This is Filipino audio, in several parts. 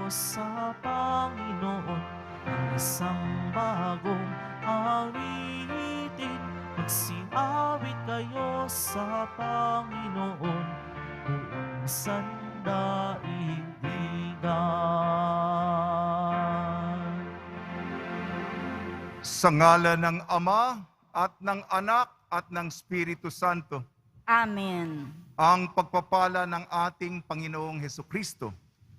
sa Panginoon ang isang bagong awitin. Magsiawit kayo sa Panginoon, buong sandaigdigan. Sa ngalan ng Ama at ng Anak at ng Espiritu Santo, Amen. ang pagpapala ng ating Panginoong Hesukristo,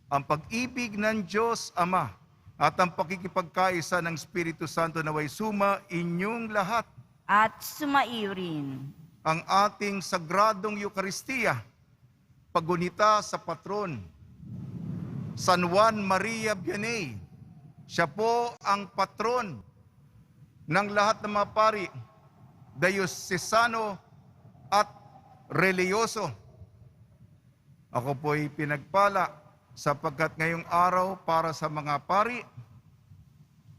ang pag-ibig ng Diyos Ama, at ang pakikipagkaisa ng Espiritu Santo naway suma inyong lahat. At sumaiyo rin. Ang ating sagradong Eukaristiya, pagunita sa patron, San Juan Maria Vianney. Siya po ang patron ng lahat ng mga pari, dayosesano at reliyoso. Ako po'y pinagpala sapagkat ngayong araw para sa mga pari,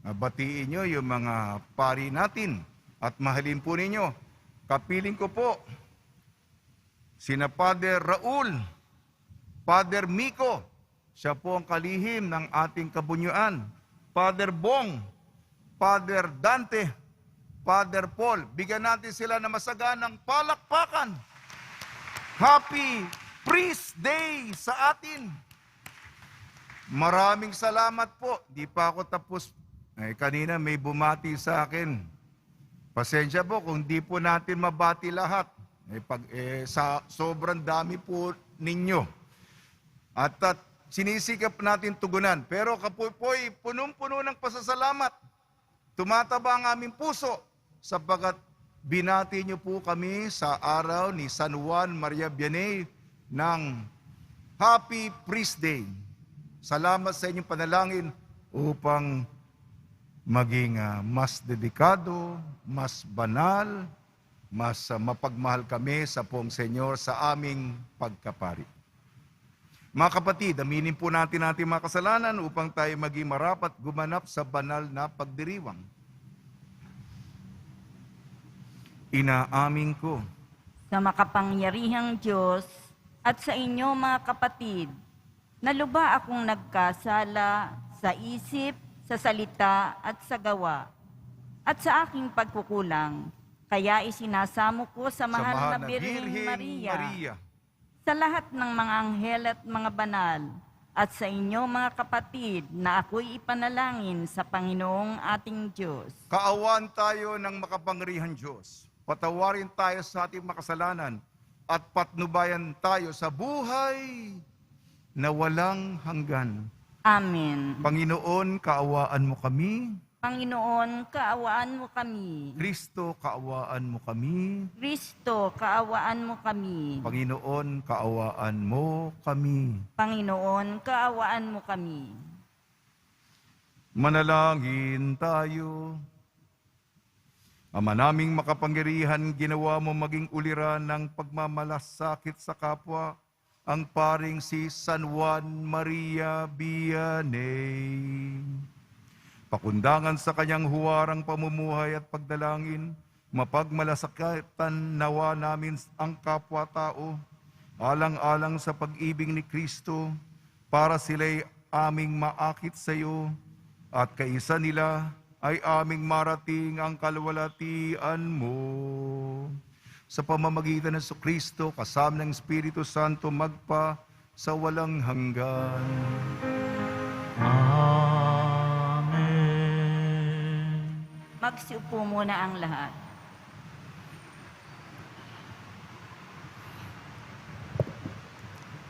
batiin nyo yung mga pari natin at mahalin po ninyo. Kapiling ko po sina Father Raul, Father Miko, siya po ang kalihim ng ating kabunyuan, Father Bong, Father Dante, Father Paul. Bigyan natin sila na masaganang palakpakan. Happy Priest Day sa atin. Maraming salamat po. Di pa ako tapos. Kanina may bumati sa akin. Pasensya po kung di po natin mabati lahat. Sa sobrang dami po ninyo. At sinisikap natin tugunan. Pero kapoy-poy, punong-puno ng pasasalamat. Tumataba ang aming puso sapagkat binati niyo po kami sa araw ni San Juan Maria Vianney ng Happy Priest Day. Salamat sa inyong panalangin upang maging mas dedikado, mas banal, mas mapagmahal kami sa Poong Senyor sa aming pagkapari. Mga kapatid, aminin po natin ating mga kasalanan upang tayo maging marapat gumanap sa banal na pagdiriwang. Inaamin ko Sa makapangyarihang Diyos at sa inyo mga kapatid, na luba akong nagkasala sa isip, sa salita at sa gawa, at sa aking pagkukulang, kaya isinasamo ko sa mahal na Birheng Maria, sa lahat ng mga anghel at mga banal, at sa inyo mga kapatid na ako'y ipanalangin sa Panginoong ating Diyos. Kaawaan tayo ng makapangyarihang Diyos. Patawarin tayo sa ating makasalanan at patnubayan tayo sa buhay na walang hanggan. Amen. Panginoon, kaawaan mo kami. Panginoon, kaawaan mo kami. Kristo, kaawaan mo kami. Kristo, kaawaan mo kami. Panginoon, kaawaan mo kami. Panginoon, kaawaan mo kami. Manalangin tayo. Ama naming makapangyarihan, ginawa mo maging uliran ng pagmamalasakit sa kapwa ang paring si San Juan Maria Vianney. Pakundangan sa kanyang huwarang pamumuhay at pagdalangin, mapagmalasaktan nawa namin ang kapwa-tao, alang-alang sa pag-ibig ni Kristo, para sila'y aming maakit sa iyo, at kaisa nila ay aming marating ang kalwalatian mo. Sa pamamagitan ng Kristo, kasama ng Espiritu Santo, magpa sa walang hanggan. Amen. Magsiupo muna ang lahat.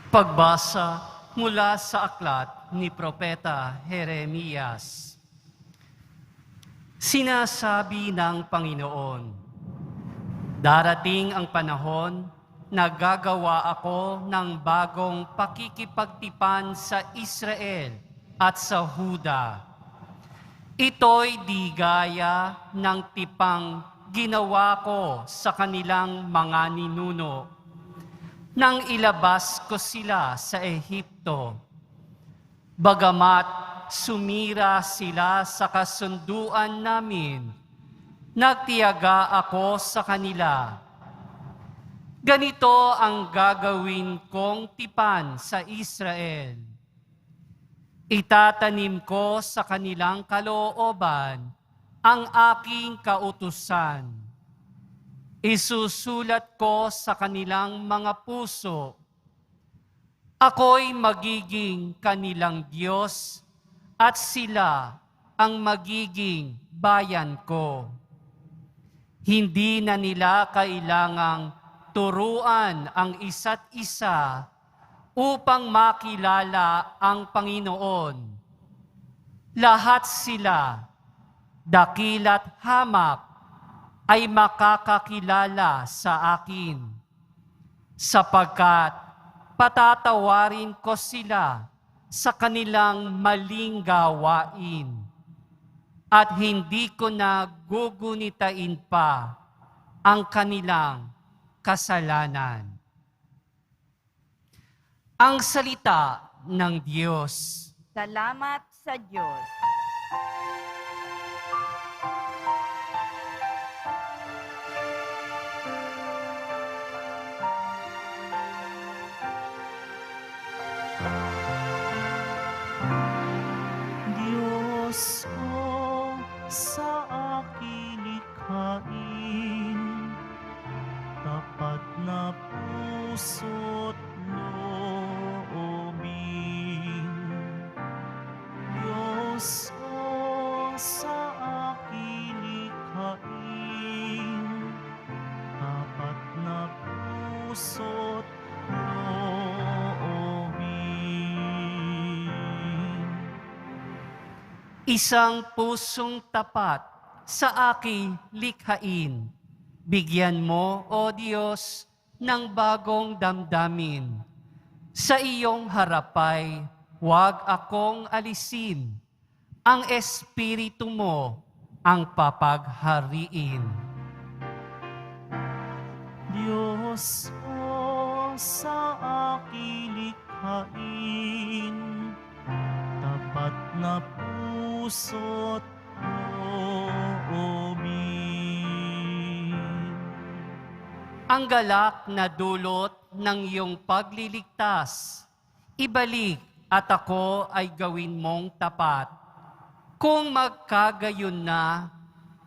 Pagbasa mula sa aklat ni Propeta Jeremias. Sinasabi ng Panginoon, darating ang panahon na gagawa ako ng bagong pakikipagtipan sa Israel at sa Huda. Ito'y di gaya ng tipang ginawa ko sa kanilang mga ninuno nang ilabas ko sila sa Ehipto. Bagamat sumira sila sa kasunduan namin, nagtiyaga ako sa kanila. Ganito ang gagawin kong tipan sa Israel. Itatanim ko sa kanilang kalooban ang aking kautusan. Isusulat ko sa kanilang mga puso. Ako'y magiging kanilang Diyos at sila ang magiging bayan ko. Hindi na nila kailangang turuan ang isa't isa upang makilala ang Panginoon. Lahat sila, dakila't hamak, ay makakakilala sa akin, sapagkat patatawarin ko sila sa kanilang maling gawain, at hindi ko na gugunitain pa ang kanilang kasalanan. Ang salita ng Diyos. Salamat sa Diyos. Diyos ko, sa akin likhain, tapat na puso't loobin. Diyos ko, sa akin likhain, tapat na puso't loobin. Isang pusong tapat sa aking likhain. Bigyan mo, O Diyos, ng bagong damdamin. Sa iyong harapay, huwag akong alisin. Ang Espiritu mo ang papaghariin. Diyos ko, sa aking likhain, tapat na puso't loobin. Ang galak na dulot ng iyong pagliligtas, ibalik at ako ay gawin mong tapat. Kung magkagayon na,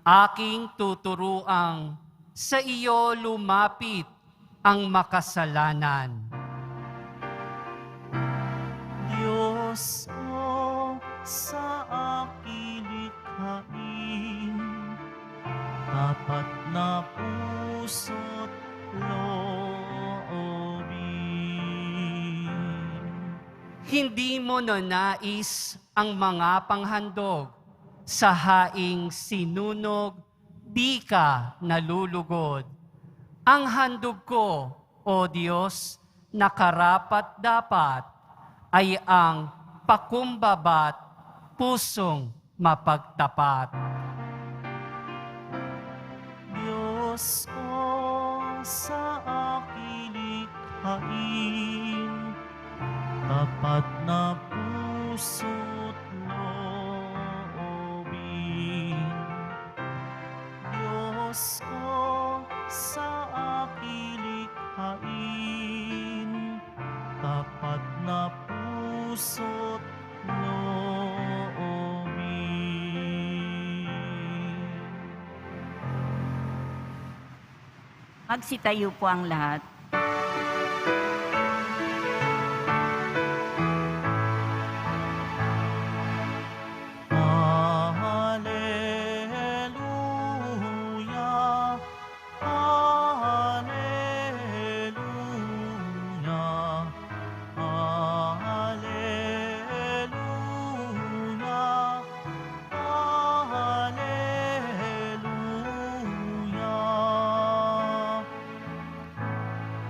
aking tuturuang sa iyo lumapit ang makasalanan. Diyos ko, sa aking likhain, tapat na puso't loobin. Hindi mo nais ang mga panghandog, sa haing sinunog, di ka nalulugod. Ang handog ko, O Diyos, na karapat-dapat, ay ang pakumbabat, pusong mapagtapat. Diyos ko, sa aking likhain, tapat na puso't loobin. Diyos ko, sa aking likhain, tapat na puso't loobin. Magsitayo po ang lahat. Hallelujah, hallelujah, hallelujah, hallelujah.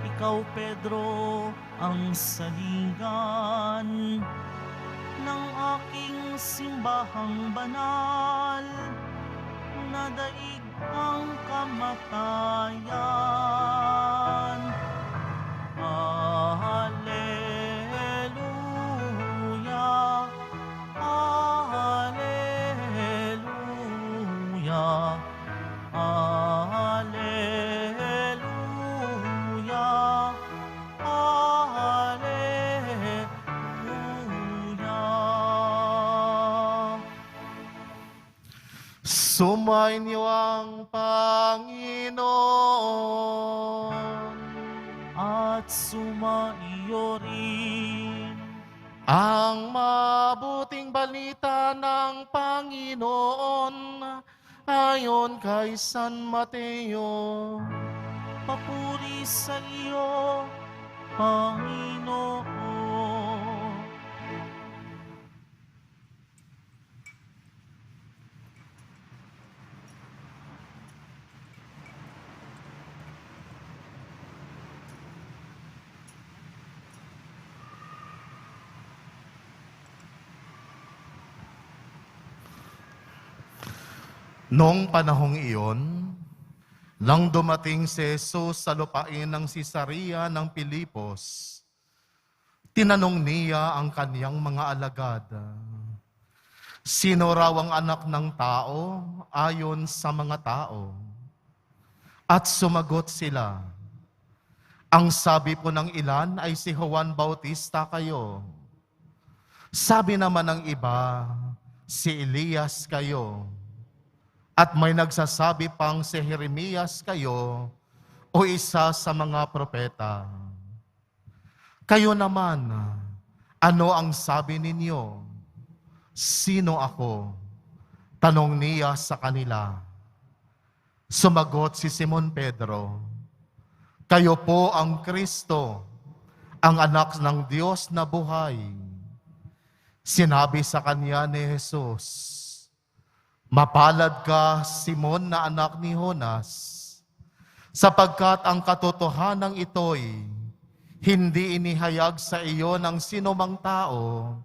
Ikaw, Pedro, ang salingan ng aking simbahang banal, na daig ang kamatayan. Hallelujah, hallelujah, hallelujah, hallelujah. Sumainyo ang Panginoon. At sumaiyo rin. Ang mabuting balita ng Panginoon ayon kay San Mateo. Papuri sa iyo, Panginoon. Noong panahong iyon, nang dumating si Jesus sa lupain ng Sisaria ng Pilipos, tinanong niya ang kaniyang mga alagad, sino raw ang anak ng tao ayon sa mga tao? At sumagot sila, ang sabi po ng ilan ay si Juan Bautista kayo. Sabi naman ng iba, si Elias kayo. At may nagsasabi pang si Jeremias kayo o isa sa mga propeta. Kayo naman, ano ang sabi ninyo? Sino ako? Tanong niya sa kanila. Sumagot si Simon Pedro, kayo po ang Kristo, ang anak ng Diyos na buhay. Sinabi sa kanya ni Jesus, mapalad ka, Simon na anak ni Jonas, sapagkat ang katotohanan ito'y hindi inihayag sa iyo ng sinumang tao,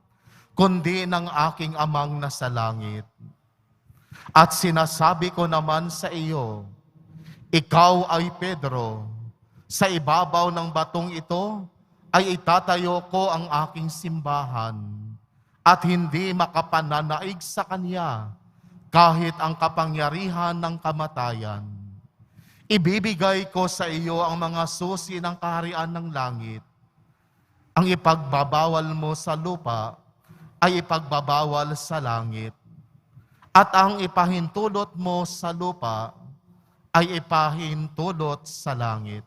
kundi ng aking amang nasa langit. At sinasabi ko naman sa iyo, ikaw ay Pedro, sa ibabaw ng batong ito ay itatayo ko ang aking simbahan, at hindi makapananaig sa kanya kahit ang kapangyarihan ng kamatayan. Ibibigay ko sa iyo ang mga susi ng kaharian ng langit. Ang ipagbabawal mo sa lupa ay ipagbabawal sa langit. At ang ipahintulot mo sa lupa ay ipahintulot sa langit.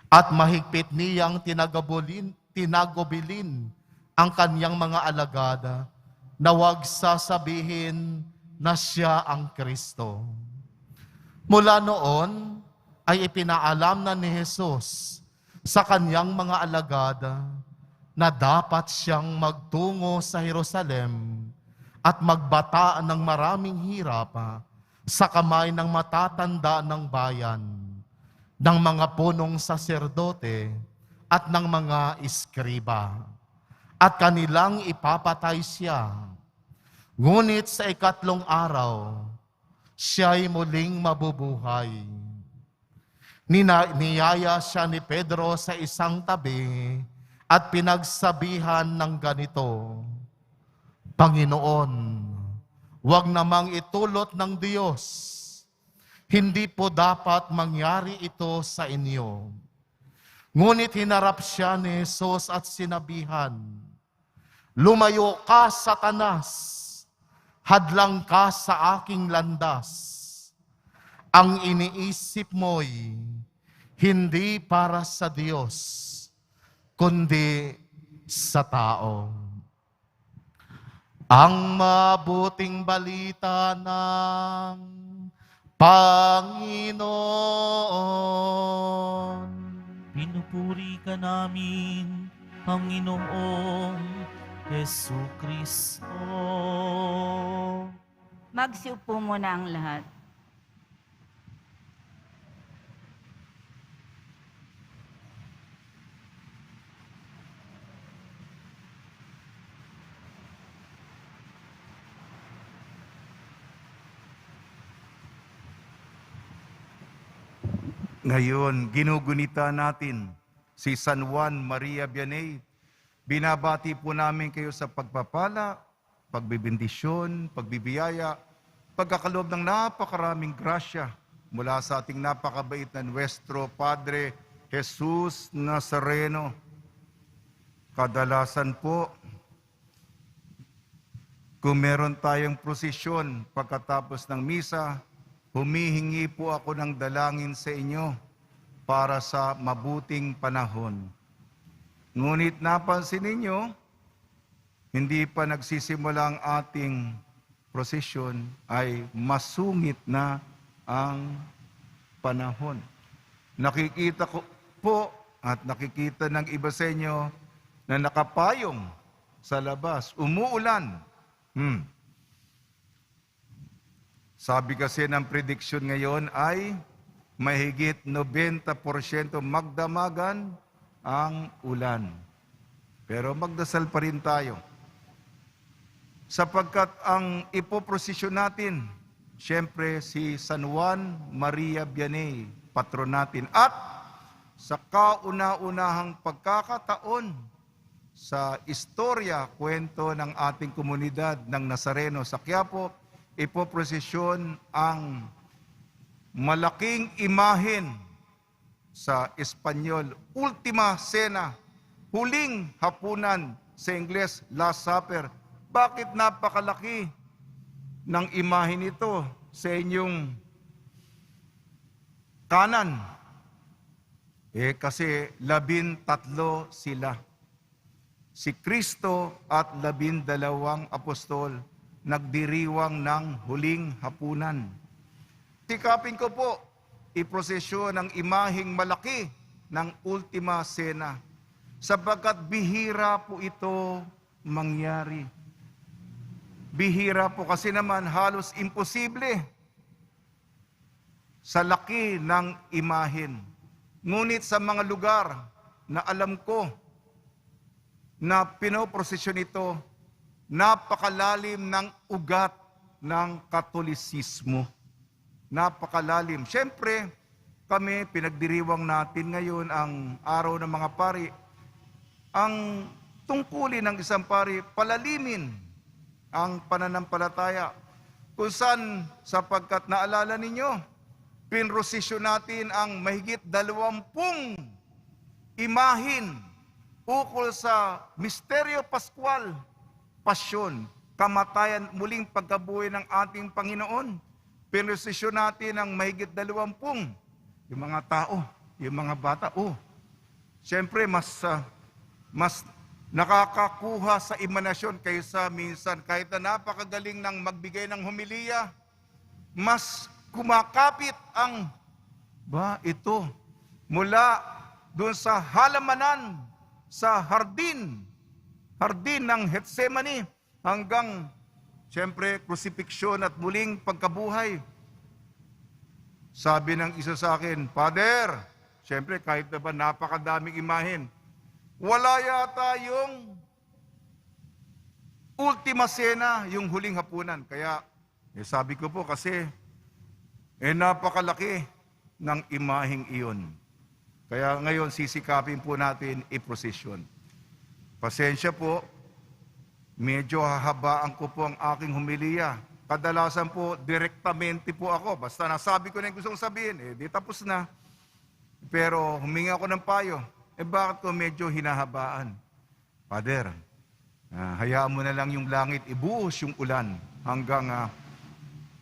At mahigpit niyang tinagobilin ang kanyang mga alagad na huwag sasabihin na siya ang Kristo. Mula noon ay ipinaalam na ni Jesus sa kanyang mga alagad na dapat siyang magtungo sa Jerusalem at magbata ng maraming hirap sa kamay ng matatanda ng bayan, ng mga punong saserdote at ng mga iskriba. At kanilang ipapatay siya. Ngunit sa ikatlong araw, siya'y muling mabubuhay. Niyaya siya ni Pedro sa isang tabi at pinagsabihan ng ganito, Panginoon, huwag namang itulot ng Diyos. Hindi po dapat mangyari ito sa inyo. Ngunit hinarap siya ni Jesus at sinabihan, lumayo ka, Satanas, hadlang ka sa aking landas. Ang iniisip mo'y hindi para sa Diyos, kundi sa tao. Ang mabuting balita ng Panginoon. Pinupuri ka namin, Panginoong Jesucristo. Magsiupo muna ang lahat. Ngayon, ginugunita natin si San Juan Maria Vianney. Binabati po namin kayo sa pagpapala, pagbibindisyon, pagbibiyaya, pagkakaloob ng napakaraming grasya mula sa ating napakabait na Nuestro Padre Jesus Nazareno. Kadalasan po, Kung meron tayong prosesyon pagkatapos ng misa, humihingi po ako ng dalangin sa inyo para sa mabuting panahon. Ngunit napansin ninyo, hindi pa nagsisimula ang ating prosesyon ay masungit na ang panahon. Nakikita ko po at nakikita ng iba sa inyo na nakapayong sa labas, umuulan. Sabi kasi ng prediction ngayon ay mahigit 90% magdamagan ang ulan. Pero magdasal pa rin tayo. Sapagkat ang ipoprosesyon natin, siyempre si San Juan Maria Vianney, patron natin. At sa kauna-unahang pagkakataon sa istorya, kwento ng ating komunidad ng Nazareno sa Quiapo, ipoprosesyon ang malaking imahen sa Espanyol, Ultima Cena, huling hapunan sa Ingles, Last Supper. Bakit napakalaki ng imahen ito sa inyong kanan? Kasi 13 sila. Si Kristo at 12 apostol nagdiriwang ng huling hapunan. Sikapin ko po, iprosesyon ang imaheng malaki ng Ultima Cena, sapagkat bihira po ito mangyari. Bihira po kasi naman halos imposible sa laki ng imahen. Ngunit sa mga lugar na alam ko na pinoprosesyon ito, napakalalim ng ugat ng Katolisismo. Napakalalim. Siyempre, kami, pinagdiriwang natin ngayon ang araw ng mga pari. Ang tungkulin ng isang pari, palalimin ang pananampalataya. Kung saan, sapagkat naalala ninyo, pinrosesyon natin ang mahigit 20 imahin ukol sa Misteryo Pascual, Pasyon, kamatayan, muling pagkabuhay ng ating Panginoon. Pinrosesyon natin ang mahigit 20, yung mga tao, yung mga bata. Siyempre, mas nakakakuha sa imanasyon kaysa minsan, kahit na napakagaling ng magbigay ng homilya, mas kumakapit ang ito mula doon sa halamanan, sa hardin ng Getsemani, hanggang siyempre crucifixion at muling pagkabuhay. Sabi ng isa sa akin, Father, siyempre kahit na ba napakadaming imahen, wala yata yung Ultima Cena, yung huling hapunan. Kaya sabi ko po kasi napakalaki ng imaheng iyon. Kaya ngayon sisikapin po natin iprosesyon. Pasensya po, medyo hahabaan ko po ang aking homilya. Kadalasan po, direktamente po ako. Basta nasabi ko na yung gustong sabihin, di tapos na. Pero humingi ako ng payo. Bakit ko medyo hinahabaan? Father, hayaan mo na lang yung langit, ibuhos yung ulan hanggang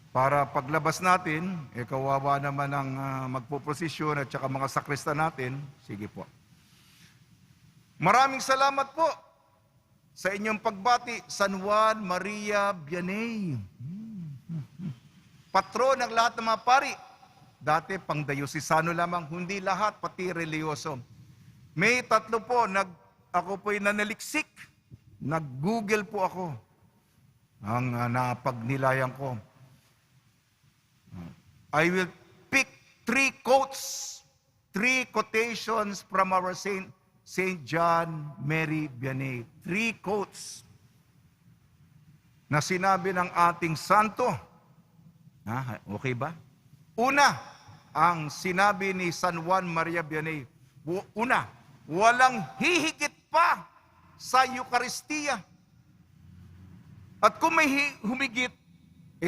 para paglabas natin, kawawa naman ang magpoprosesyon at saka mga sakrista natin. Sige po. Maraming salamat po sa inyong pagbati, San Juan Maria Vianney. Patron ng lahat ng mga pari. Dati pang dayosisano lamang, hindi lahat, pati reliyoso. May 3 po, ako po'y nanaliksik. Nag-Google po ako. Ang napagnilayan ko. I will pick 3 quotes, 3 quotations from our Saint John Mary Vianney. 3 quotes na sinabi ng ating santo. Okay ba? Una, ang sinabi ni San Juan Maria Vianney. Una, walang hihigit pa sa Eucharistia. At kung may humigit,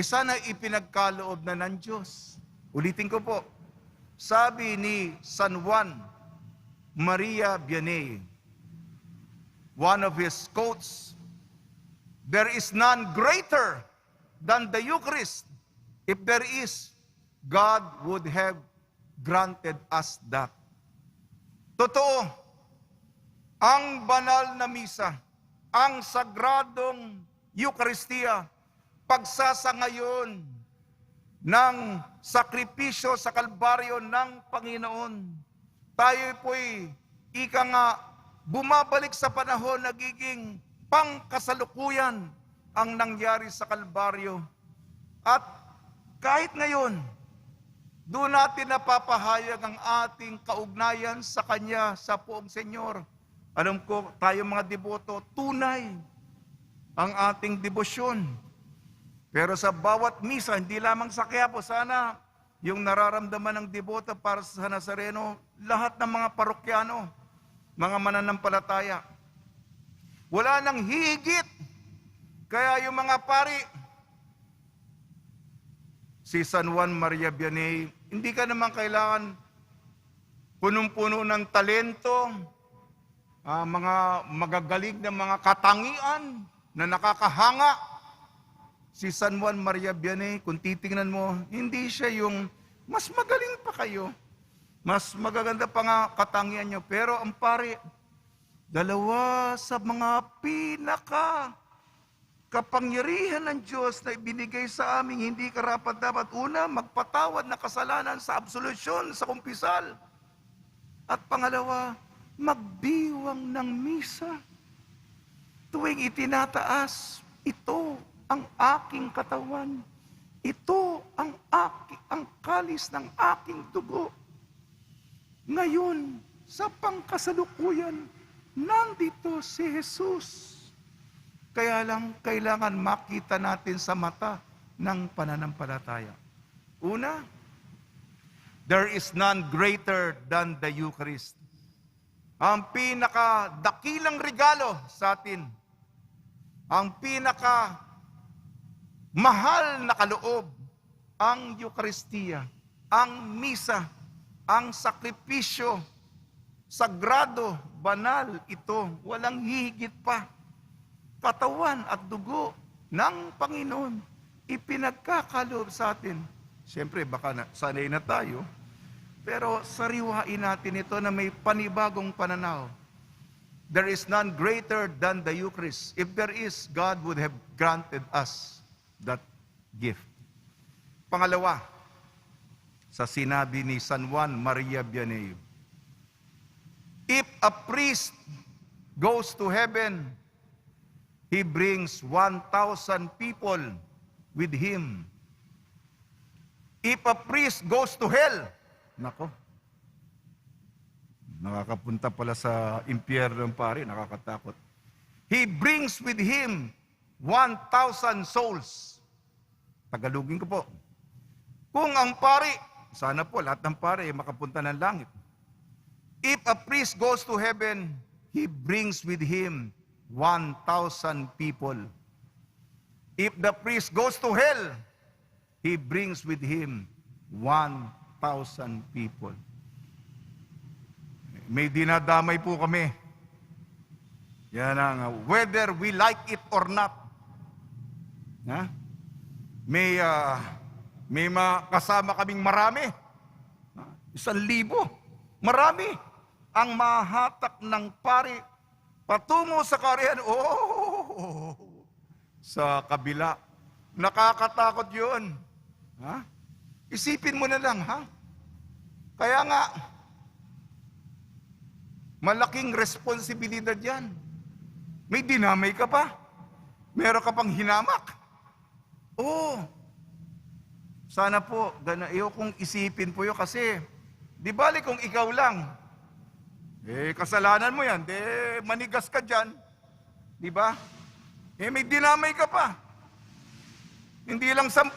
sana ipinagkaloob na ng Diyos. Ulitin ko po. Sabi ni San Juan Maria Vianney, one of his quotes, there is none greater than the Eucharist. If there is, God would have granted us that. Totoo, ang banal na misa, ang sagradong Eucharistia, pagsasangayon ng sakripisyo sa Kalbaryo ng Panginoon. Tayo po'y ika nga bumabalik sa panahon, nagiging pangkasalukuyan ang nangyari sa Kalbaryo. At kahit ngayon, doon natin napapahayag ang ating kaugnayan sa Kanya, sa Poong Senyor. Alam ko, tayo mga deboto, tunay ang ating debosyon. Pero sa bawat misa, hindi lamang sa Quiapo, sana yung nararamdaman ng deboto para sa Nazareno, lahat ng mga parokyano, mga mananampalataya, wala nang higit. Kaya yung mga pari, si San Juan Maria Vianney, hindi ka naman kailangan punong-puno ng talento, mga magagaling na mga katangian na nakakahanga. Si San Juan Maria Vianney, kung titingnan mo, hindi siya yung mas magaling pa kayo, mas magaganda pa nga katangian nyo. Pero ang pari, dalawa sa mga kapangyarihan ng Diyos na ibinigay sa aming hindi karapat-dapat. Una, magpatawad na kasalanan sa absolusyon, sa kumpisal. At pangalawa, magdiwang ng misa. Tuwing itinataas, ito ang aking katawan. Ito ang kalis ng aking dugo. Ngayon, sa pangkasalukuyan, nandito si Jesus. Kaya lang, kailangan makita natin sa mata ng pananampalataya. Una, there is none greater than the Eucharist. Ang pinakadakilang regalo sa atin, ang mahal na kaloob, ang Eucharistia, ang misa, ang sakripisyo, sagrado, banal, ito, walang hihigit pa. Katawan at dugo ng Panginoon, ipinagkakaloob sa atin. Siyempre, baka sanay na tayo, pero sariwain natin ito na may panibagong pananaw. There is none greater than the Eucharist. If there is, God would have granted us that gift. Pangalawa, sa sinabi ni San Juan Maria Vianney, if a priest goes to heaven, he brings 1,000 people with him. If a priest goes to hell, nako, nakakapunta pala sa impyerno ng pari, nakakatakot. He brings with him 1,000 souls. Tagalogin ko po. Kung ang pari, sana po lahat ng pari makapunta ng langit. If a priest goes to heaven, he brings with him 1,000 people. If the priest goes to hell, he brings with him 1,000 people. May dinadamay po kami. Yan ang whether we like it or not. Ha? May kasama kaming marami. 1,000. Marami. Ang mahatak ng pari patungo sa kaharian, sa kabila. Nakakatakot yun. Ha? Isipin mo na lang, ha? Kaya nga, malaking responsibilidad yan. May dinamay ka pa. Meron ka pang hinamak. Sana po, iyo kung isipin po yun kasi, di bali kung ikaw lang, kasalanan mo yan, manigas ka dyan, di ba? May dinamay ka pa. Hindi lang 10.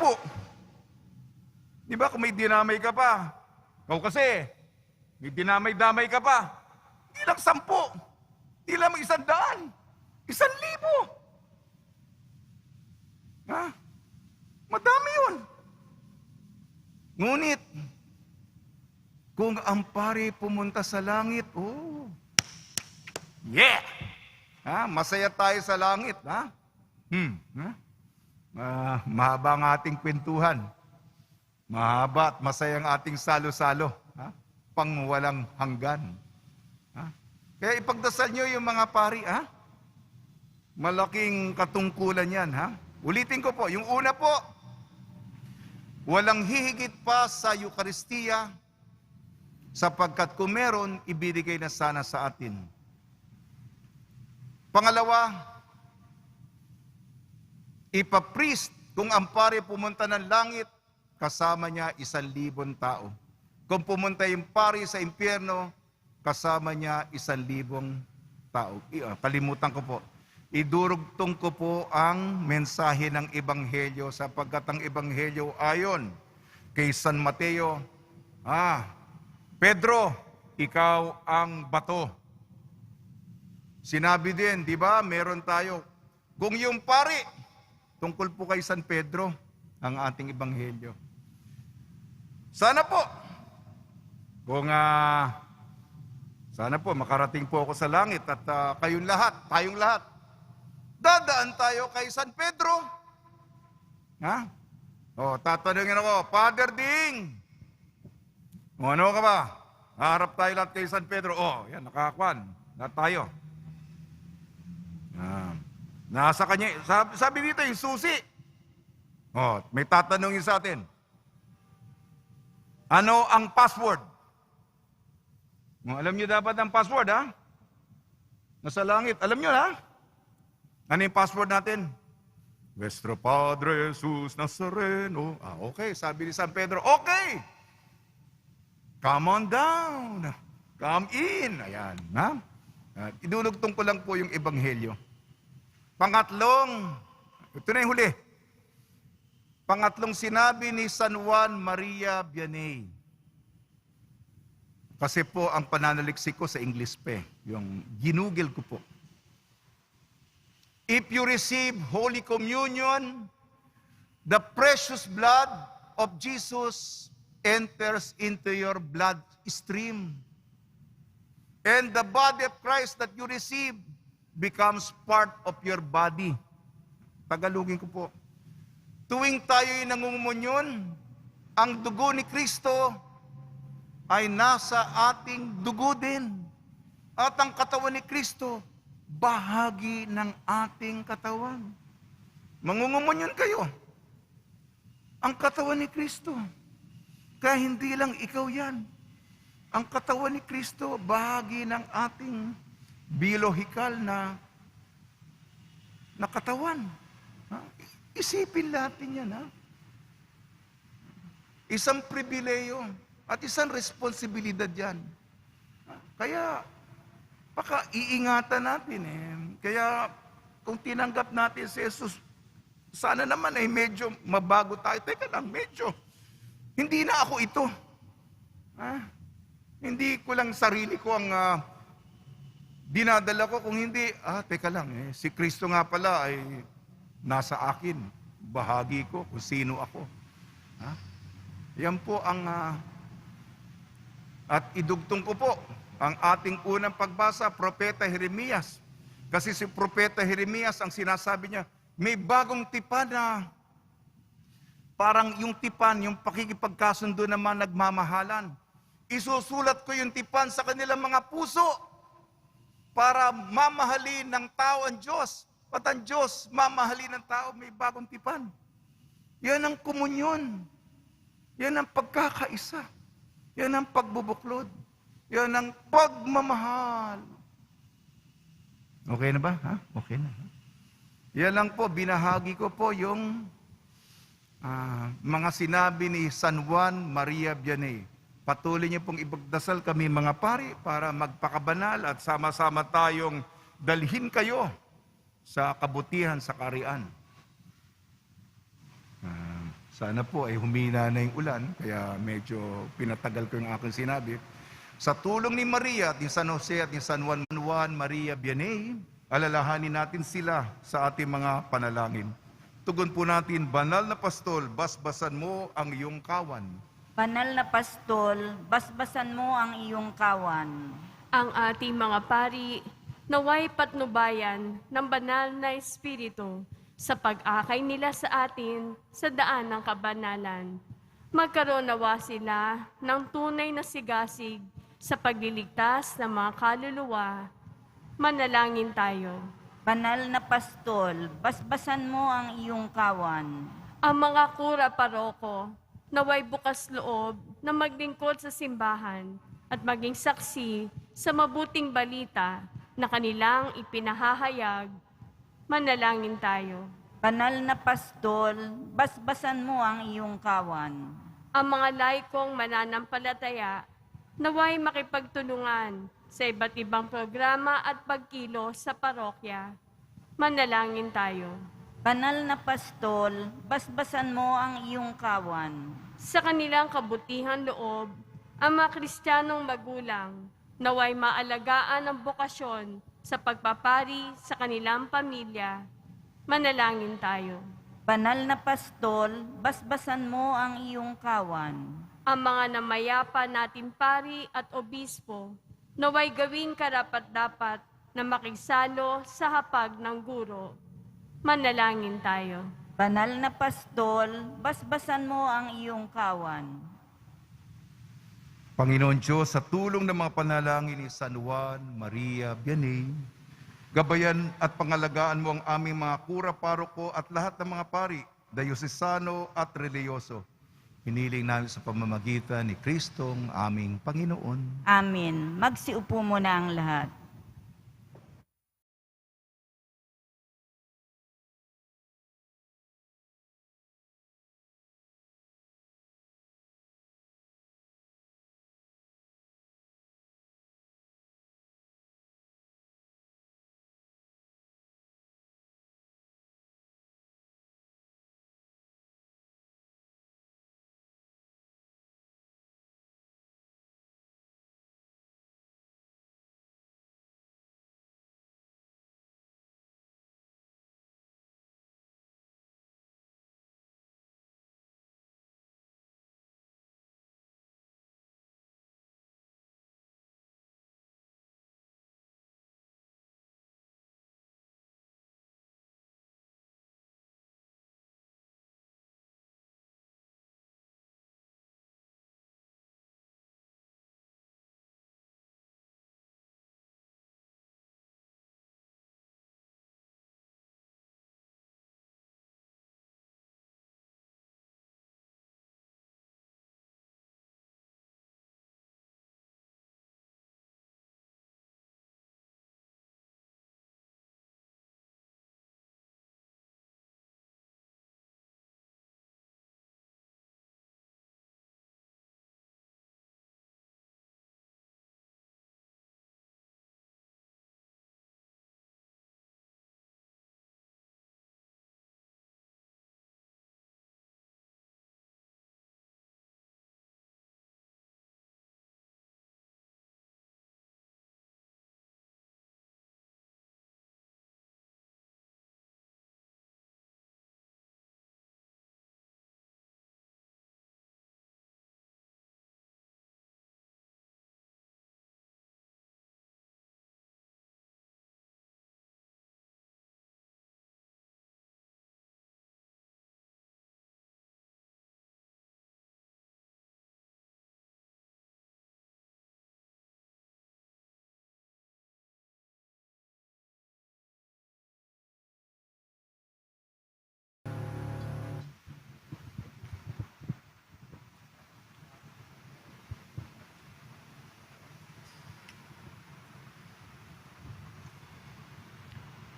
Di ba kung may dinamay ka pa? Ikaw kasi, may dinamay-damay ka pa. Hindi lang 10. Hindi lang 100. 1,000. Ha? Madami yun. Ngunit, kung ang pari pumunta sa langit, yeah! Ha? Masaya tayo sa langit, ha? Ha? Mahaba ang ating kwentuhan. Mahaba at masayang ating salo-salo. Ha? Pang walang hanggan. Ha? Kaya ipagdasal nyo yung mga pari. Ha? Malaking katungkulan yan. Ha? Ulitin ko po. Yung una po, walang hihigit pa sa Eukaristiya sapagkat kung meron, ibibigay na sana sa atin. Pangalawa, ipapriest kung ang pari pumunta ng langit, kasama niya 1,000 tao. Kung pumunta yung pari sa impyerno, kasama niya 1,000 tao. Kalimutan ko po. Idurugtong ko po ang mensahe ng Ebanghelyo sapagkat ang Ebanghelyo ayon kay San Mateo, Pedro, ikaw ang bato. Sinabi din, di ba, meron tayo, kung yung pari, tungkol po kay San Pedro, ang ating Ebanghelyo. Sana po, kung sana po makarating po ako sa langit at kayong lahat, tayong lahat, dadaan tayo kay San Pedro. Ha? Tatanungin ako, Father Ding, ano ka ba? Harap tayo lahat kay San Pedro. Yan, nakakwan. Lahat tayo. Nasa kanya, sabi dito yung susi. May tatanungin sa atin. Ano ang password? Alam niyo dapat ang password, ha? Nasa langit. Alam niyo, ha? Ano yung password natin? Nuestro Padre Jesus Nazareno. Okay. Sabi ni San Pedro, okay. Come on down. Come in. Ayan. Ha? Idulugtong ko lang po yung Ebanghelyo. Pangatlong, ito na yung huli. Pangatlong sinabi ni San Juan Maria Vianney. Kasi po ang pananaliksik ko sa English pa yung ginugel ko po. If you receive Holy Communion, the precious blood of Jesus enters into your bloodstream. And the body of Christ that you receive becomes part of your body. Tagalogin ko po. Tuwing tayo'y nangungumunyon, ang dugo ni Kristo ay nasa ating dugo din. At ang katawan ni Kristo, bahagi ng ating katawan. Mangungumunyon kayo. Ang katawan ni Kristo. Kaya hindi lang ikaw yan. Ang katawan ni Kristo, bahagi ng ating bilohikal na katawan. Isipin natin yan, ha? Isang pribileyo at isang responsibilidad yan. Kaya, baka iingatan natin Kaya, kung tinanggap natin si Jesus, sana naman ay medyo mabago tayo. Teka lang, medyo. Hindi na ako ito. Hindi ko lang sarili ko ang dinadala ko. Kung hindi, teka lang, si Kristo nga pala ay nasa akin. Bahagi ko kung sino ako. Yan po ang, at idugtong ko po, ang ating unang pagbasa, Propeta Jeremias. Kasi si Propeta Jeremias, ang sinasabi niya, may bagong tipan na parang yung tipan, yung pakikipagkasundo naman nagmamahalan. Isusulat ko yung tipan sa kanilang mga puso para mamahalin ng tao ang Diyos. At ang Diyos, mamahalin ng tao, may bagong tipan. Yan ang komunyon. Yan ang pagkakaisa. Yan ang pagbubuklod. Yan ang pagmamahal. Okay na ba? Okay na. Yan lang po, binahagi ko po yung mga sinabi ni San Juan Maria Vianney. Patuloy niyo pong ipagdasal kami mga pari para magpakabanal at sama-sama tayong dalhin kayo sa kabutihan sa karian. Sana po ay humina na yung ulan, kaya medyo pinatagal ko yung aking sinabi. Sa tulong ni Maria at ni San Jose at ni San Juan Maria Vianney, alalahanin natin sila sa ating mga panalangin. Tugon po natin, Banal na Pastol, basbasan mo ang iyong kawan. Banal na Pastol, basbasan mo ang iyong kawan. Ang ating mga pari, naway patnubayan ng banal na Espiritu, sa pag-akay nila sa atin sa daan ng kabanalan. Magkaroon nawa sila ng tunay na sigasig sa pagliligtas ng mga kaluluwa. Manalangin tayo. Banal na pastol, basbasan mo ang iyong kawan. Ang mga kura paroko, naway bukas loob na maglingkod sa simbahan at maging saksi sa mabuting balita na kanilang ipinahahayag. Manalangin tayo. Banal na pastol, basbasan mo ang iyong kawan. Ang mga laikong mananampalataya, naway makipagtulungan sa iba't ibang programa at pagkilos sa parokya. Manalangin tayo. Banal na pastol, basbasan mo ang iyong kawan. Sa kanilang kabutihan loob, ang mga Kristiyanong magulang, naway maalagaan ang bokasyon sa pagpapari sa kanilang pamilya. Manalangin tayo. Banal na pastol, basbasan mo ang iyong kawan. Ang mga namayapa natin pari at obispo, naway gawing karapat-dapat na makigsalo sa hapag ng guro. Manalangin tayo. Banal na pastol, basbasan mo ang iyong kawan. Panginoon Diyos, sa tulong ng mga panalangin ni San Juan, Maria, Vianney, gabayan at pangalagaan mo ang aming mga kura, paroko at lahat ng mga pari, dayosesano at reliyoso. Hiniling namin sa pamamagitan ni Kristong aming Panginoon. Amen. Magsiupo muna ang lahat.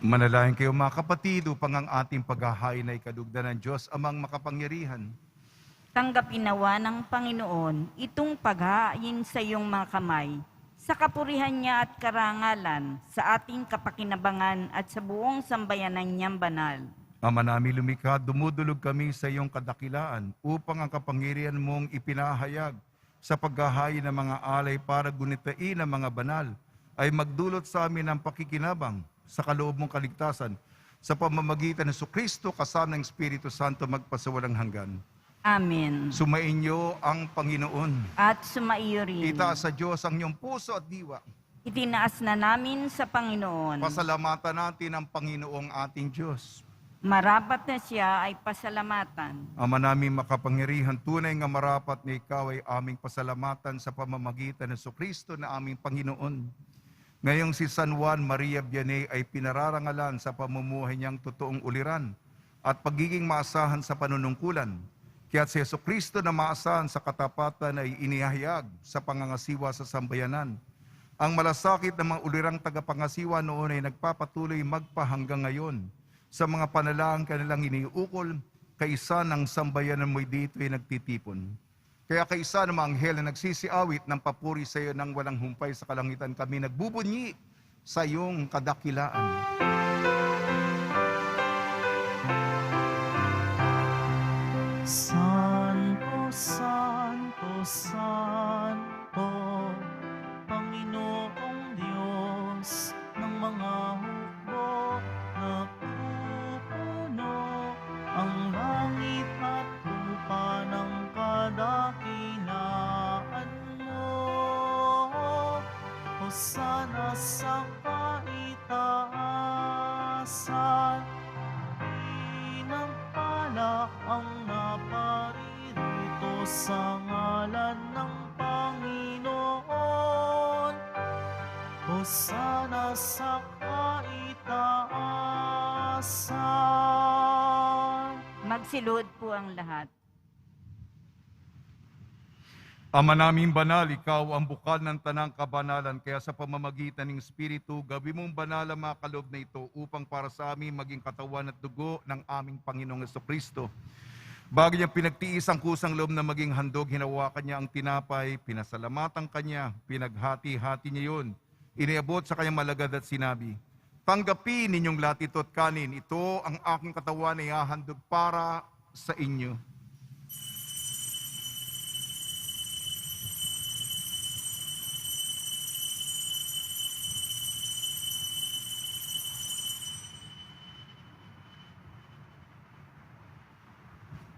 Manalangin kayo mga kapatid upang ang ating paghahain ay kadugdan ng Diyos amang makapangyarihan. Tanggapin nawa ng Panginoon itong paghain sa iyong mga kamay, sa kapurihan niya at karangalan, sa ating kapakinabangan at sa buong sambayanan niyang banal. Ama namin lumikha, dumudulog kami sa iyong kadakilaan upang ang kapangyarihan mong ipinahayag sa paghahain ng mga alay para gunitain ang mga banal ay magdulot sa amin ng pakikinabang sa kaloob mong kaligtasan sa pamamagitan ng Kristo kasama ng Espiritu Santo magpasawalang hanggan. Amen. Sumainyo ang Panginoon. At sumaiyo rin. Itaas sa Diyos ang iyong puso at diwa. Itinaas na namin sa Panginoon. Pasalamatan natin ang Panginoong ating Diyos. Marapat na siya ay pasalamatan. Ama namin makapangyarihan, tunay nga marapat na ikaw ay aming pasalamatan sa pamamagitan ng Kristo na aming Panginoon. Ngayong si San Juan Maria Vianney ay pinararangalan sa pamumuhay niyang totoong uliran at pagiging maasahan sa panunungkulan. Kaya si Kristo na maasahan sa katapatan ay inihayag sa pangangasiwa sa sambayanan. Ang malasakit ng mga ulirang tagapangasiwa noon ay nagpapatuloy magpahanggang ngayon. Sa mga panalangin kanilang iniukol, kaisa ng sambayanan mo'y dito ay nagtitipon. Kaya kaisa ng mga anghel na nagsisiawit ng papuri sa iyo nang walang humpay sa kalangitan, kami nagbubunyi sa iyong kadakilaan. Santo, Santo, Santo, Panginoong Diyos ng mga hukbo, napupuno ang langit at lupa ng kadakilaan mo. Hosana sa kaitaasan, pinagpala ang naparirito sa ngalan ng Panginoon. Hosana sa kaitaasan. Magsilod po ang lahat. Ama naming banal, ikaw ang bukal ng tanang kabanalan, kaya sa pamamagitan ng Espiritu, gawin mong banal ang mga kaloob na ito upang para sa amin maging katawan at dugo ng aming Panginoong Jesucristo. Bago niya pinagtiis ang kusang loob na maging handog, hinawakan niya ang tinapay, pinasalamatan kanya, pinaghati-hati niya yun. Iniabot sa kanyang malagad at sinabi, "Tanggapin ninyong lahat ito at kanin, ito ang aking katawan na ihahandog para sa inyo."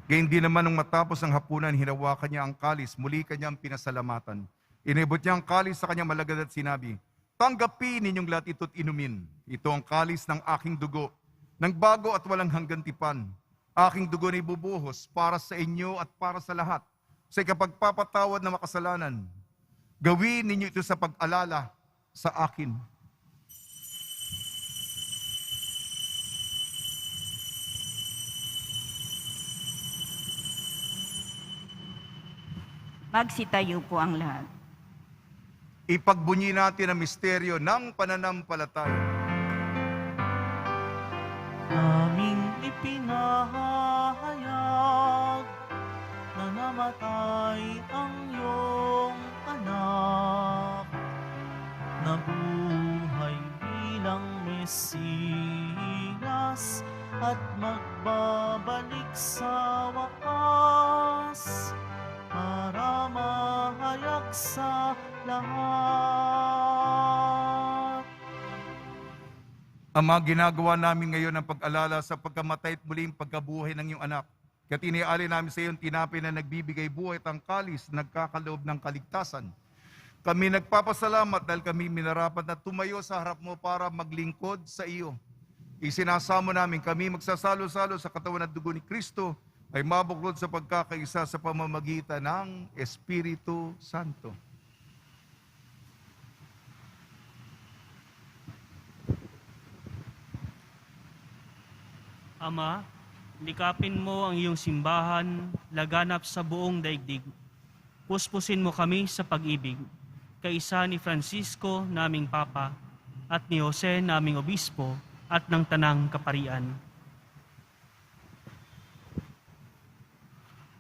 Gayun din naman nung matapos ang hapunan, hinawakan niya ang kalis, muli kanyang pinasalamatan. Inibot niya ang kalis sa kanyang malagad at sinabi, "Tanggapin ninyong lahat ito't inumin. Ito ang kalis ng aking dugo, ng bago at walang hanggang tipan. Aking dugo na ibubuhos para sa inyo at para sa lahat, sa ikapagpapatawad ng makasalanan. Gawin ninyo ito sa pag-alala sa akin." Magsitayo po ang lahat. Ipagbunyi natin ang misteryo ng pananampalataya. Aming ipinahayag na namatay ang iyong anak, nabuhay bilang Mesiyas at magbabalik sa wakas para mahayag sa lahat. Ama, ginagawa namin ngayon ang pag-alala sa pagkamatay at muling pagkabuhay ng iyong anak. Kaya tiniali namin sa iyong tinapay na nagbibigay buhay at ang kalis na nagkakaloob ng kaligtasan. Kami nagpapasalamat dahil kami minarapat na tumayo sa harap mo para maglingkod sa iyo. Isinasamo namin kami magsasalo-salo sa katawan at dugo ni Kristo ay mabuklod sa pagkakaisa sa pamamagitan ng Espiritu Santo. Ama, likapin mo ang iyong simbahan, laganap sa buong daigdig. Puspusin mo kami sa pag-ibig, kaisa ni Francisco, naming Papa, at ni Jose, naming Obispo, at ng Tanang Kaparian.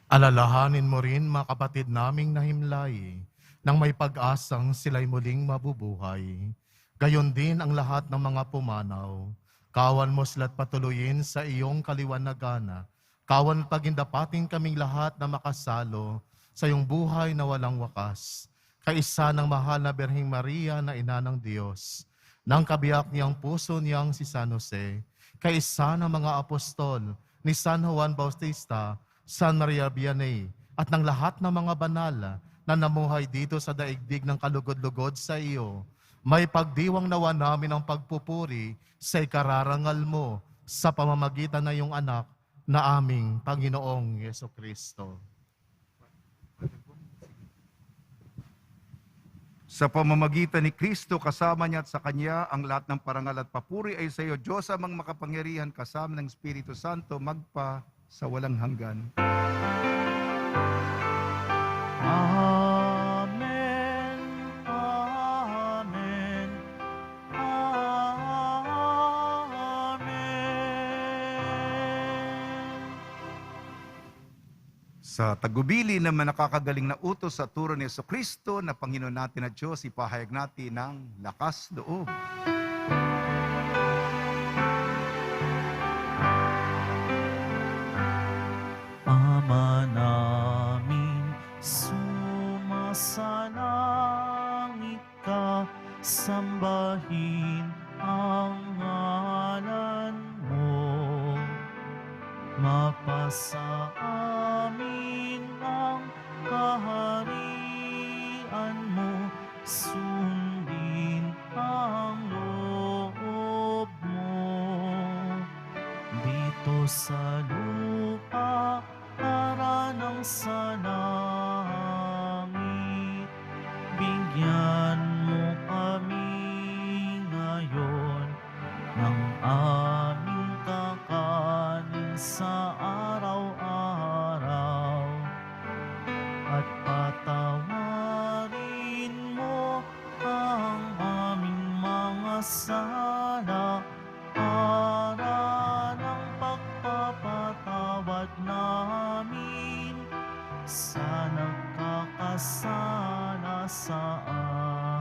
Alalahanin mo rin mga kapatid naming nahimlay, nang may pag-asang sila'y muling mabubuhay. Gayon din ang lahat ng mga pumanaw. Kawan mo sila't patuloyin sa iyong kaliwanagan. Kawan pagindapating kaming lahat na makasalo sa iyong buhay na walang wakas. Kaisa ng mahal na Birheng Maria na ina ng Diyos, ng kabiyak niyang puso niyang si San Jose, kaisa ng mga apostol ni San Juan Bautista, San Maria Vianney, at ng lahat ng mga banal na namuhay dito sa daigdig ng kalugod-lugod sa iyo. May pagdiwang nawa namin ang pagpupuri sa ikararangal mo sa pamamagitan na iyong anak na aming Panginoong Yeso Kristo. Sa pamamagitan ni Kristo, kasama niya at sa Kanya, ang lahat ng parangal at papuri ay sa iyo, Diyos amang makapangyarihan, kasama ng Espiritu Santo, magpa sa walang hanggan. Amen. Amen. Amen. Sa tagubili na nakakagaling na utos sa turo ni Jesucristo na Panginoon natin at Diyos, ipahayag natin ng lakas loob. Ama namin, sumasalangit ka, sambahin ang ngalan mo. Mapasa amin ang kaharian mo, sundin ang loob mo. Dito sa lupa, para ng sa langit, bigyan mo kami ngayon ng aming kakanin sa araw-araw, at patawarin mo ang aming mga sala para ng pagpapatawad namin sa nagkakasala sa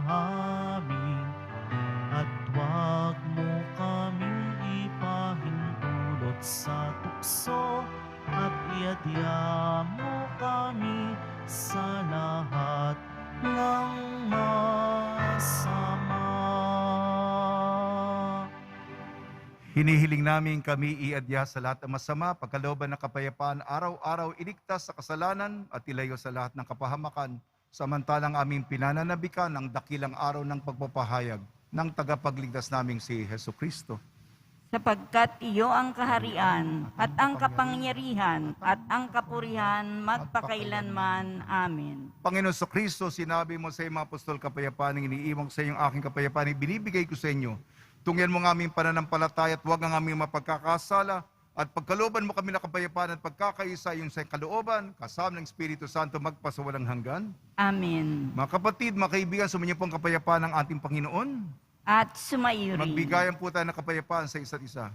amin, at huwag mo kaming ipahintulot sa tukso, at iadya mo kami sa lahat ng masama. Hinihiling namin kami iadya sa lahat ng masama, pagkalooban ng kapayapaan, araw-araw iligtas sa kasalanan at ilayo sa lahat ng kapahamakan, samantalang aming pinananabikan ang dakilang araw ng pagpapahayag ng tagapagligtas naming si Jesucristo. Sapagkat iyo ang kaharian at ang kapangyarihan at ang kapurihan magpakailanman. Amen. Panginoon Jesucristo, sinabi mo sa iyong mga apostol, kapayapaan ang iniiwan ko sa inyong aking kapayapaan, ibinibigay ko sa inyo. Tungyan mo ng aming pananampalataya at huwag ang aming mapagkakasala, at pagkalooban mo kami na kapayapaan at pagkakaisa yung sa kalooban, kasama ng Espiritu Santo, magpasawalang hanggan. Amen. Mga kapatid, mga kaibigan, sumainyo po ang kapayapaan ng ating Panginoon. At sumairin. Magbigayan po tayo ng kapayapaan sa isa't isa.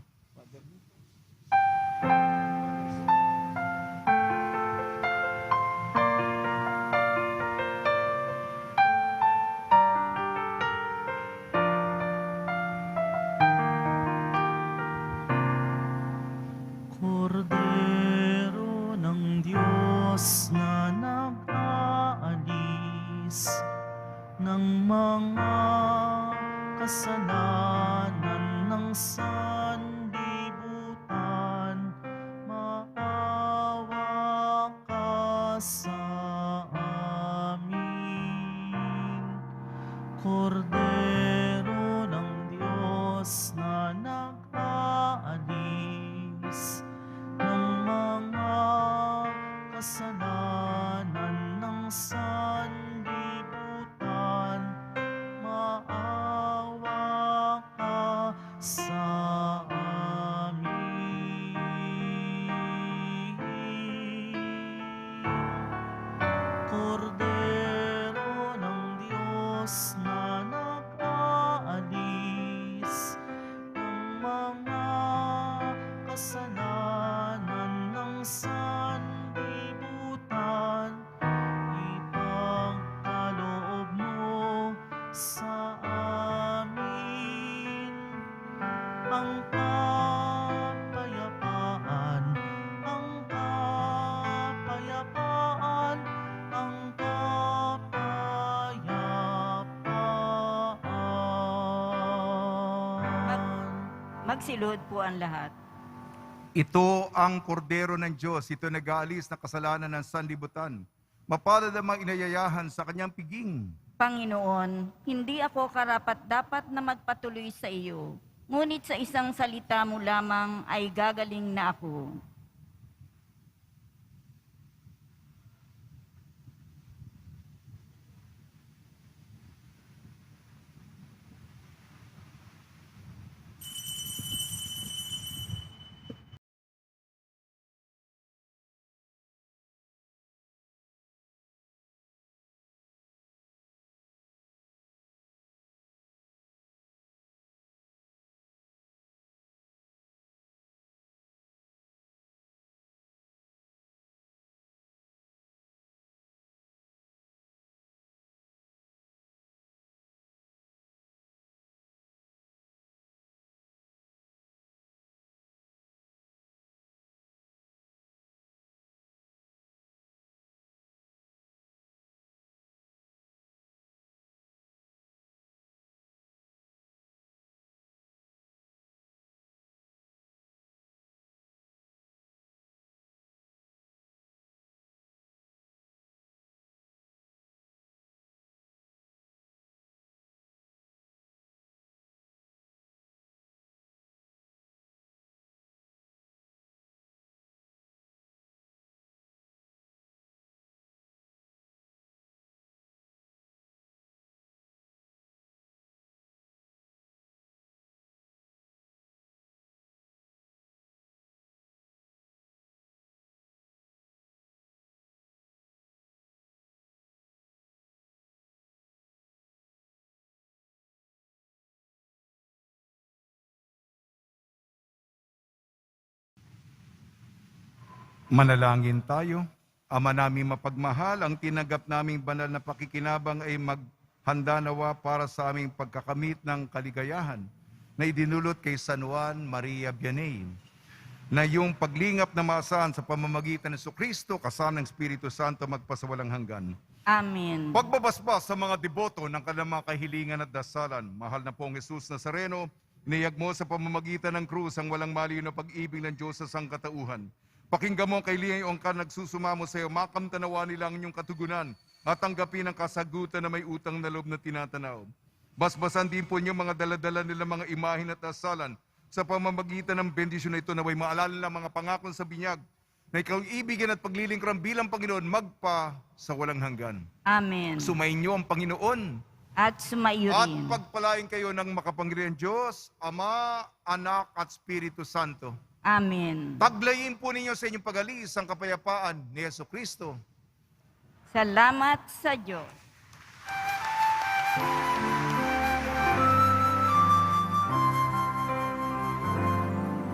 Kordero ng Diyos na nag-aalis ng mga kasalanan ng sanlibutan, maawa ka sa amin. Kordero ng Diyos na nag-aalis ng mga kasalanan ng sanlibutan, maawa ka sa amin. Kordero ng Diyos na nag-aalis ng mga kasalanan ng sanlibutan, ipagkaloob mo sa amin ang kapayapaan, ang kapayapaan, ang kapayapaan. Magsilod po ang lahat. Ito ang kordero ng Diyos, ito nag-aalis na kasalanan ng sanlibutan. Mapalad ang mga inayayahan sa kanyang piging. Panginoon, hindi ako karapat-dapat na magpatuloy sa iyo, Ngunit sa isang salita mo lamang ay gagaling na ako. Manalangin tayo. Ama naming mapagmahal, ang tinanggap naming banal na pakikinabang ay maghanda nawa para sa aming pagkakamit ng kaligayahan na idinulot kay San Juan Maria Vianney, na yung paglingap na maasahan sa pamamagitan ng Kristo kasama ng Espiritu Santo magpasawalang hanggan. Amen. Pagbabasbas sa mga deboto ng kanilang mga kahilingan at dasalan, mahal na pong Jesus Nazareno, iniyag mo sa pamamagitan ng krus ang walang maliw na pag-ibig ng Diyos sa sangkatauhan. Pakinggan mo ang kahilingan iyong ka nagsusumamo sa iyo, makamtanawa nila ang inyong katugunan at tanggapin ang kasagutan na may utang na loob na tinatanaw. Basbasan din po niyo mga daladala nila mga imahin at dasalan sa pamamagitan ng bendisyon na ito, naway maalala ng mga pangakon sa binyag na ikaw ibigan at paglilingkuran bilang Panginoon magpa sa walang hanggan. Amen. Sumainyo ang Panginoon At sumaiyo at rin. pagpalain kayo ng makapangyarihan Diyos, Ama, Anak at Espiritu Santo. Amen. Taglayin po ninyo sa inyong pag-alis ang kapayapaan ni Jesucristo. Salamat sa Diyos.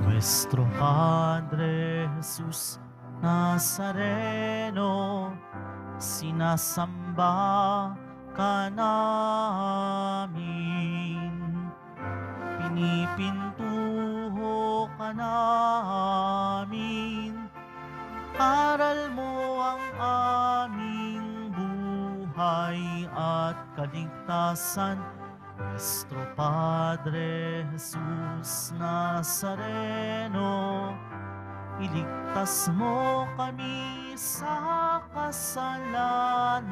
Nuestro Padre Jesús Nazareno, sinasamba ka namin. Pinipintuho ka namin. Aral mo ang aming buhay at kaligtasan. Nuestro Padre Jesus Nazareno, iligtas mo kami sa kasalanan.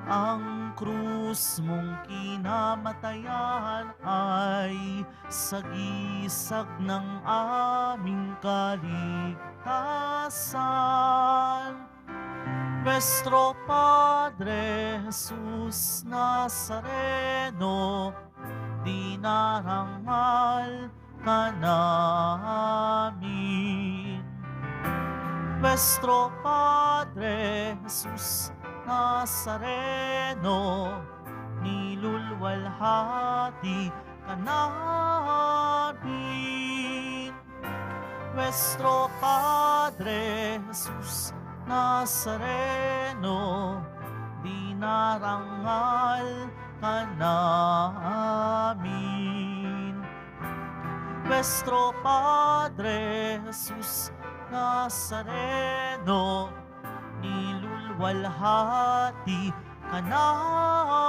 Ang krus mong kinamatayan ay sagisag ng aming kaligtasan. Nuestro Padre Jesus Nazareno, dinarangal ka namin. Nuestro Padre Jesus Nazareno, nilulwalhati ka namin. Nuestro Padre Jesus Nazareno, dinarangal ka namin. Nuestro Padre Jesus Nazareno, nilulwalhati ka namin.